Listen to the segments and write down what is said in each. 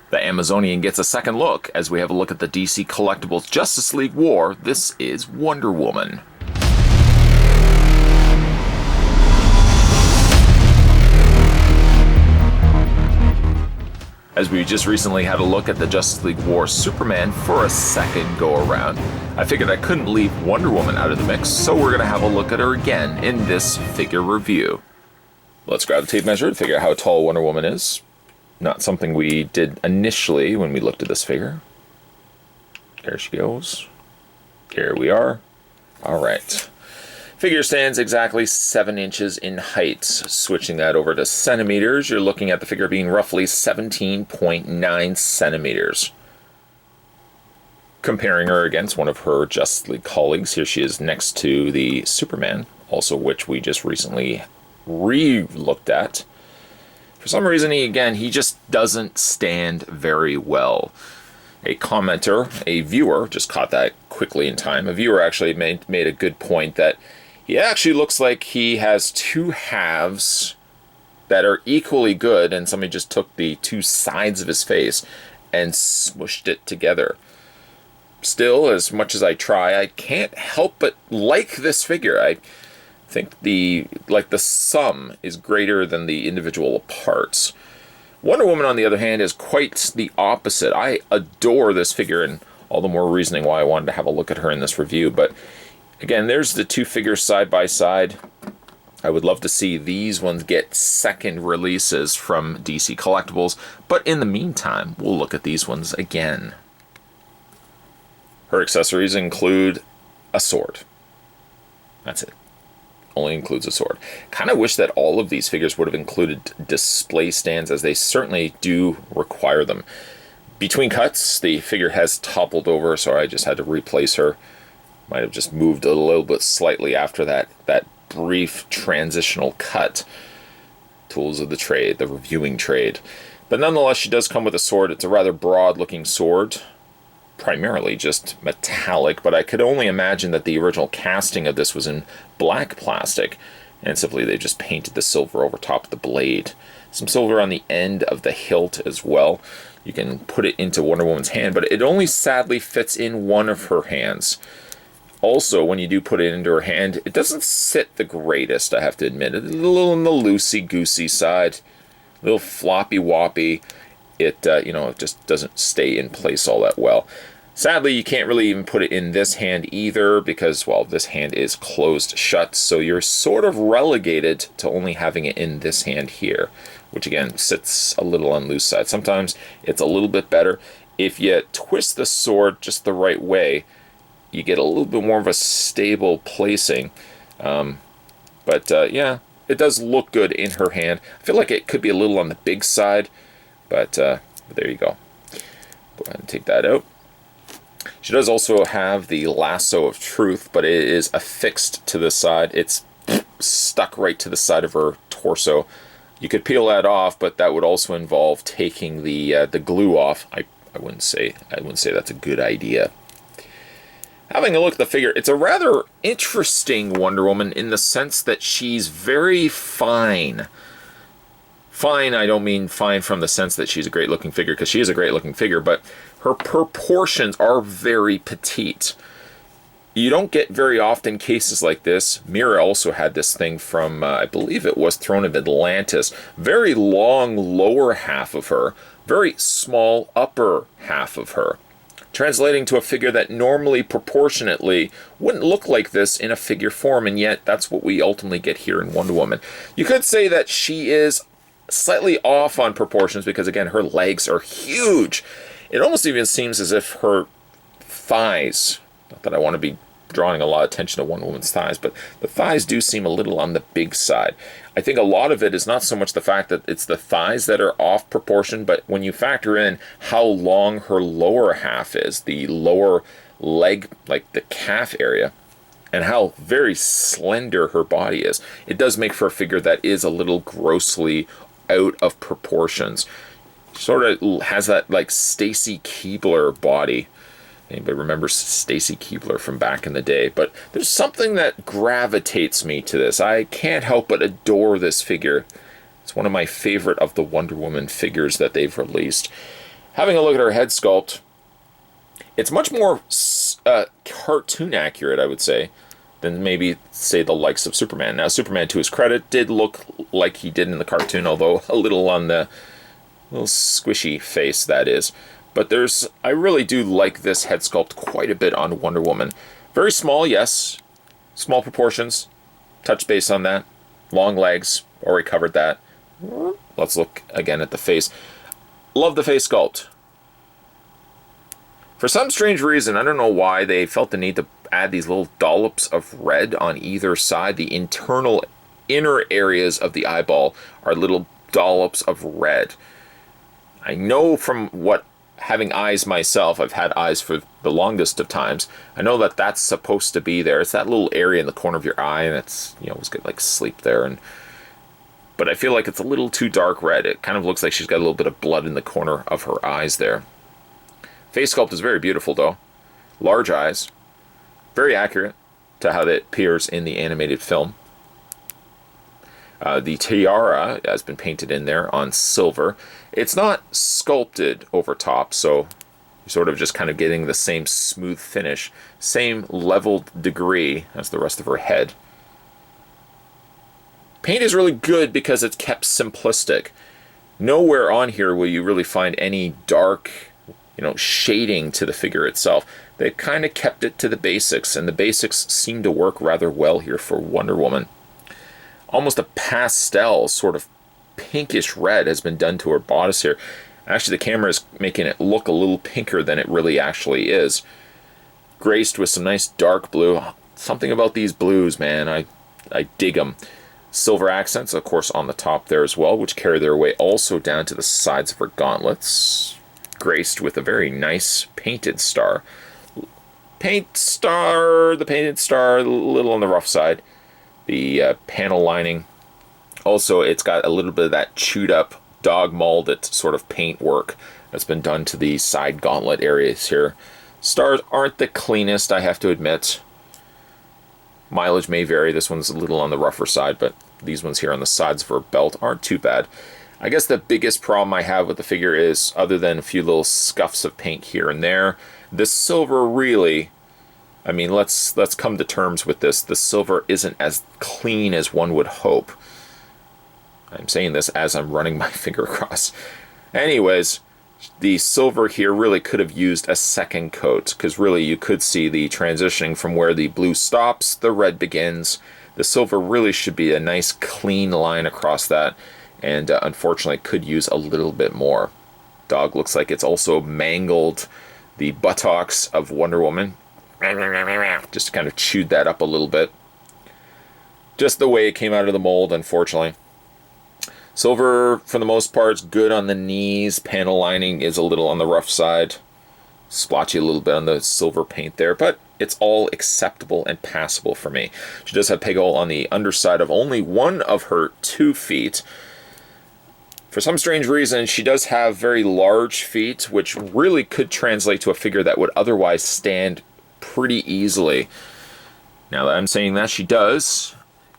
The Amazonian gets a second look as we have a look at the DC Collectibles Justice League War. This is Wonder Woman. As we just recently had a look at the Justice League War Superman for a second go around, I figured I couldn't leave Wonder Woman out of the mix, so we're going to have a look at her again in this figure review. Let's grab the tape measure to figure out how tall Wonder Woman is. Not something we did initially when we looked at this figure. There she goes. Here we are. Alright. Figure stands exactly 7 inches in height. Switching that over to centimeters, you're looking at the figure being roughly 17.9 centimeters. Comparing her against one of her Justice League colleagues, here she is next to the Superman, also which we just recently re-looked at. For some reason, he just doesn't stand very well. A commenter, a viewer, just caught that quickly in time. A viewer actually made a good point that he actually looks like he has two halves that are equally good, and somebody just took the two sides of his face and smushed it together. Still, as much as I try, I can't help but like this figure. I think the sum is greater than the individual parts. Wonder Woman, on the other hand, is quite the opposite. I adore this figure, and all the more reasoning why I wanted to have a look at her in this review. But again, there's the two figures side by side. I would love to see these ones get second releases from DC Collectibles, but in the meantime, we'll look at these ones again. Her accessories include a sword. That's it. Only includes a sword. Kind of wish that all of these figures would have included display stands, as they certainly do require them. Between cuts, the figure has toppled over, so I just had to replace her. Might have just moved a little bit slightly after that brief transitional cut. Tools of the trade, the reviewing trade. But nonetheless, she does come with a sword. It's a rather broad-looking sword. Primarily just metallic, but I could only imagine that the original casting of this was in black plastic, and simply they just painted the silver over top of the blade. Some silver on the end of the hilt as well. You can put it into Wonder Woman's hand, but it only sadly fits in one of her hands. Also, when you do put it into her hand, it doesn't sit the greatest, I have to admit. It's a little on the loosey-goosey side, a little floppy-woppy. It just doesn't stay in place all that well. Sadly, you can't really even put it in this hand either because, well, this hand is closed shut, so you're sort of relegated to only having it in this hand here, which again sits a little on loose side. Sometimes it's a little bit better. If you twist the sword just the right way, you get a little bit more of a stable placing. Yeah, it does look good in her hand. I feel like it could be a little on the big side. But there you go. Go ahead and take that out. She does also have the Lasso of Truth, but it is affixed to the side. It's stuck right to the side of her torso. You could peel that off, but that would also involve taking the glue off. I wouldn't say that's a good idea. Having a look at the figure, it's a rather interesting Wonder Woman in the sense that she's very fine. Fine, I don't mean fine from the sense that she's a great-looking figure, because she is a great-looking figure, but her proportions are very petite. You don't get very often cases like this. Mira also had this thing from, I believe it was Throne of Atlantis. Very long lower half of her, very small upper half of her. Translating to a figure that normally, proportionately, wouldn't look like this in a figure form, and yet that's what we ultimately get here in Wonder Woman. You could say that she is slightly off on proportions because, again, her legs are huge. It almost even seems as if her thighs, not that I want to be drawing a lot of attention to Wonder Woman's thighs, but the thighs do seem a little on the big side. I think a lot of it is not so much the fact that it's the thighs that are off proportion, but when you factor in how long her lower half is, the lower leg, like the calf area, and how very slender her body is, it does make for a figure that is a little grossly out of proportions. Sort of has that like Stacy Keibler body. Anybody remembers Stacy Keibler from back in the day? But there's something that gravitates me to this. I can't help but adore this figure. It's one of my favorite of the Wonder Woman figures that they've released. having a look at her head sculpt, it's much more cartoon accurate, I would say, than maybe, say, the likes of Superman. Now, Superman, to his credit, did look like he did in the cartoon, although a little on the little squishy face, that is. But I really do like this head sculpt quite a bit on Wonder Woman. Very small, yes. Small proportions. Touch base on that. Long legs. Already covered that. Let's look again at the face. Love the face sculpt. For some strange reason, I don't know why, they felt the need to add these little dollops of red on either side. The internal inner areas of the eyeball are little dollops of red. I know from having eyes myself, I've had eyes for the longest of times, I know that that's supposed to be there. It's that little area in the corner of your eye, and it's, always get like sleep there. But I feel like it's a little too dark red. It kind of looks like she's got a little bit of blood in the corner of her eyes there. Face sculpt is very beautiful, though. Large eyes. Very accurate to how that appears in the animated film. The tiara has been painted in there on silver. It's not sculpted over top, so you're sort of just kind of getting the same smooth finish, same leveled degree as the rest of her head. Paint is really good because it's kept simplistic. Nowhere on here will you really find any dark, shading to the figure itself. They kind of kept it to the basics, and the basics seem to work rather well here for Wonder Woman. Almost a pastel sort of pinkish red has been done to her bodice here. Actually, the camera is making it look a little pinker than it really actually is. Graced with some nice dark blue. Something about these blues, man. I dig them. Silver accents, of course, on the top there as well, which carry their way also down to the sides of her gauntlets. Graced with a very nice painted star. The painted star, a little on the rough side. The panel lining. Also, it's got a little bit of that chewed up, dog molded sort of paint work that's been done to the side gauntlet areas here. Stars aren't the cleanest, I have to admit. Mileage may vary. This one's a little on the rougher side, but these ones here on the sides of her belt aren't too bad. I guess the biggest problem I have with the figure is, other than a few little scuffs of paint here and there, the silver really, let's come to terms with this. The silver isn't as clean as one would hope. I'm saying this as I'm running my finger across. Anyways, the silver here really could have used a second coat, because really you could see the transitioning from where the blue stops, the red begins. The silver really should be a nice clean line across that, and unfortunately could use a little bit more. Dog looks like it's also mangled the buttocks of Wonder Woman. Just kind of chewed that up a little bit. Just the way it came out of the mold, unfortunately. Silver, for the most part, is good on the knees. Panel lining is a little on the rough side. Splotchy a little bit on the silver paint there, but it's all acceptable and passable for me. She does have peg hole on the underside of only one of her 2 feet. For some strange reason, she does have very large feet, which really could translate to a figure that would otherwise stand pretty easily. Now that I'm saying that, she does.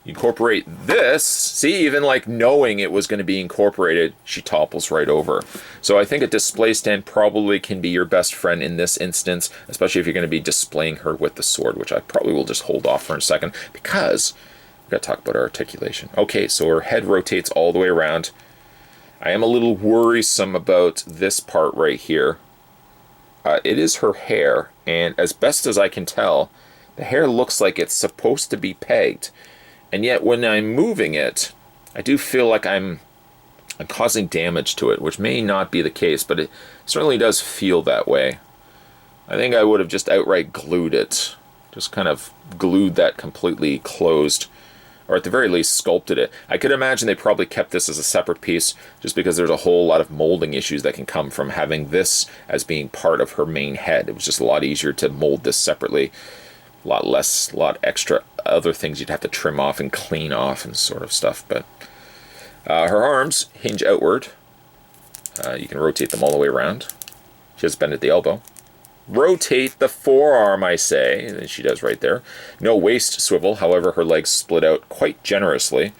Incorporate this. See, even like knowing it was going to be incorporated, she topples right over. So I think a display stand probably can be your best friend in this instance, especially if you're going to be displaying her with the sword, which I probably will just hold off for a second, because we've got to talk about articulation. Okay, so her head rotates all the way around. I am a little worrisome about this part right here. It is her hair, and as best as I can tell, the hair looks like it's supposed to be pegged. And yet when I'm moving it, I do feel like I'm causing damage to it, which may not be the case, but it certainly does feel that way. I think I would have just outright glued it. Just kind of glued that completely closed, or at the very least sculpted it. I could imagine they probably kept this as a separate piece, just because there's a whole lot of molding issues that can come from having this as being part of her main head. It was just a lot easier to mold this separately. A lot extra other things you'd have to trim off and clean off and sort of stuff. But her arms hinge outward. You can rotate them all the way around. She has bend at the elbow. Rotate the forearm, I say. And she does right there. No waist swivel, however, her legs split out quite generously.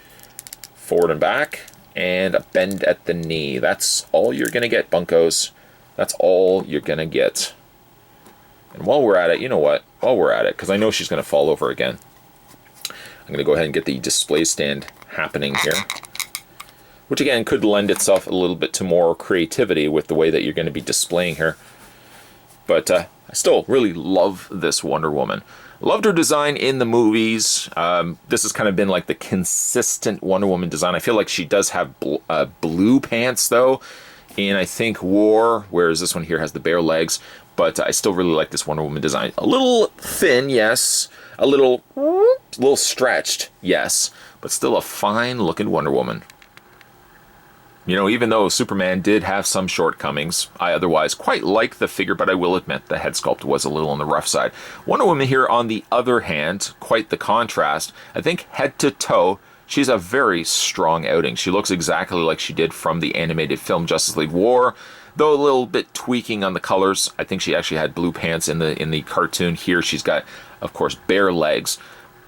Forward and back, and a bend at the knee. That's all you're going to get, bunkos. That's all you're going to get. And while we're at it, you know what? While we're at it, because I know she's going to fall over again, I'm going to go ahead and get the display stand happening here. Which again could lend itself a little bit to more creativity with the way that you're going to be displaying her. But I still really love this Wonder Woman. Loved her design in the movies. This has kind of been like the consistent Wonder Woman design. I feel like she does have blue pants though. And I think War, whereas this one here has the bare legs. But I still really like this Wonder Woman design. A little thin, yes. A little stretched, yes. But still a fine looking Wonder Woman. You know, even though Superman did have some shortcomings, I otherwise quite like the figure, but I will admit the head sculpt was a little on the rough side. Wonder Woman here, on the other hand, quite the contrast. I think head to toe, she's a very strong outing. She looks exactly like she did from the animated film Justice League War, though a little bit tweaking on the colors. I think she actually had blue pants in the cartoon. Here she's got, of course, bare legs.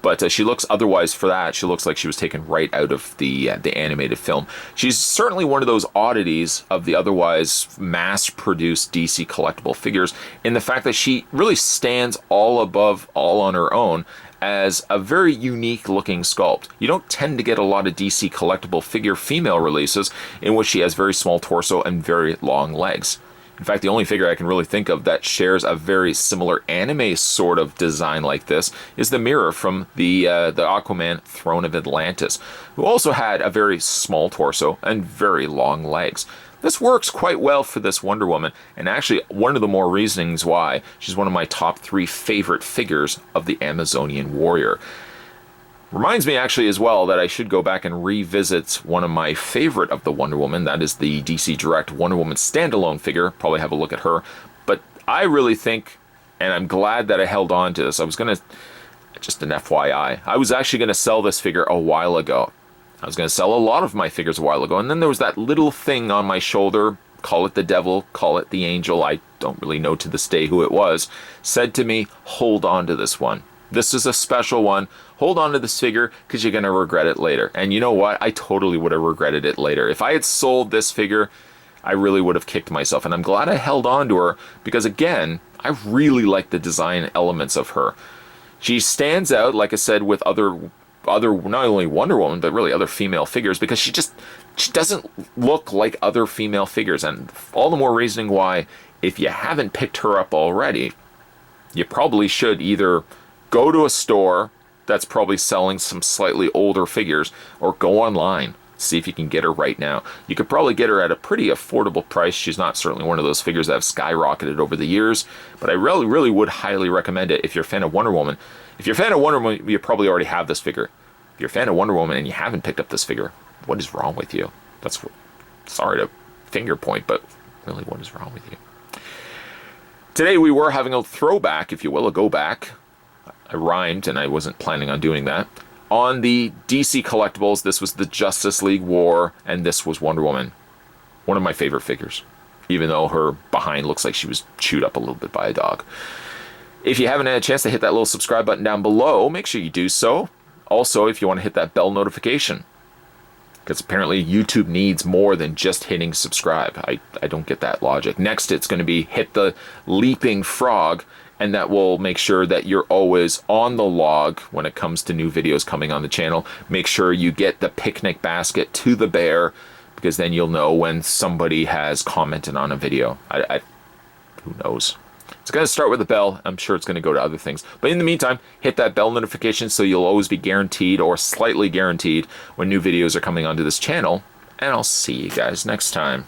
But she looks, otherwise for that, she looks like she was taken right out of the animated film. She's certainly one of those oddities of the otherwise mass-produced DC collectible figures in the fact that she really stands all above all on her own as a very unique looking sculpt. You don't tend to get a lot of DC collectible figure female releases in which she has very small torso and very long legs. In fact, the only figure I can really think of that shares a very similar anime sort of design like this is the Mirror from the Aquaman Throne of Atlantis, who also had a very small torso and very long legs. This works quite well for this Wonder Woman, and actually one of the more reasonings why she's one of my top 3 favorite figures of the Amazonian warrior. Reminds me actually as well that I should go back and revisit one of my favorite of the Wonder Woman. That is the DC Direct Wonder Woman Standalone figure. Probably have a look at her. But I really think, and I'm glad that I held on to this. I was going to, just an FYI, I was actually going to sell this figure a while ago. I was going to sell a lot of my figures a while ago. And then there was that little thing on my shoulder, call it the devil, call it the angel, I don't really know to this day who it was, said to me, hold on to this one. This is a special one. Hold on to this figure because you're going to regret it later. And you know what? I totally would have regretted it later. If I had sold this figure, I really would have kicked myself. And I'm glad I held on to her because, again, I really like the design elements of her. She stands out, like I said, with other not only Wonder Woman, but really other female figures because she doesn't look like other female figures. And all the more reasoning why, if you haven't picked her up already, you probably should either go to a store that's probably selling some slightly older figures, or go online, see if you can get her right now. You could probably get her at a pretty affordable price. She's not certainly one of those figures that have skyrocketed over the years, but I really, really would highly recommend it if you're a fan of Wonder Woman. If you're a fan of Wonder Woman, you probably already have this figure. If you're a fan of Wonder Woman and you haven't picked up this figure, what is wrong with you? Sorry to finger point, but really, what is wrong with you? Today we were having a throwback, if you will, a go back. I rhymed, and I wasn't planning on doing that. On the DC Collectibles, this was the Justice League War, and this was Wonder Woman. One of my favorite figures, even though her behind looks like she was chewed up a little bit by a dog. If you haven't had a chance to hit that little subscribe button down below, make sure you do so. Also, if you want to hit that bell notification, because apparently YouTube needs more than just hitting subscribe. I don't get that logic. Next, it's going to be hit the leaping frog, and that will make sure that you're always on the log when it comes to new videos coming on the channel. Make sure you get the picnic basket to the bear, because then you'll know when somebody has commented on a video. Who knows? It's going to start with a bell. I'm sure it's going to go to other things. But in the meantime, hit that bell notification so you'll always be guaranteed, or slightly guaranteed, when new videos are coming onto this channel. And I'll see you guys next time.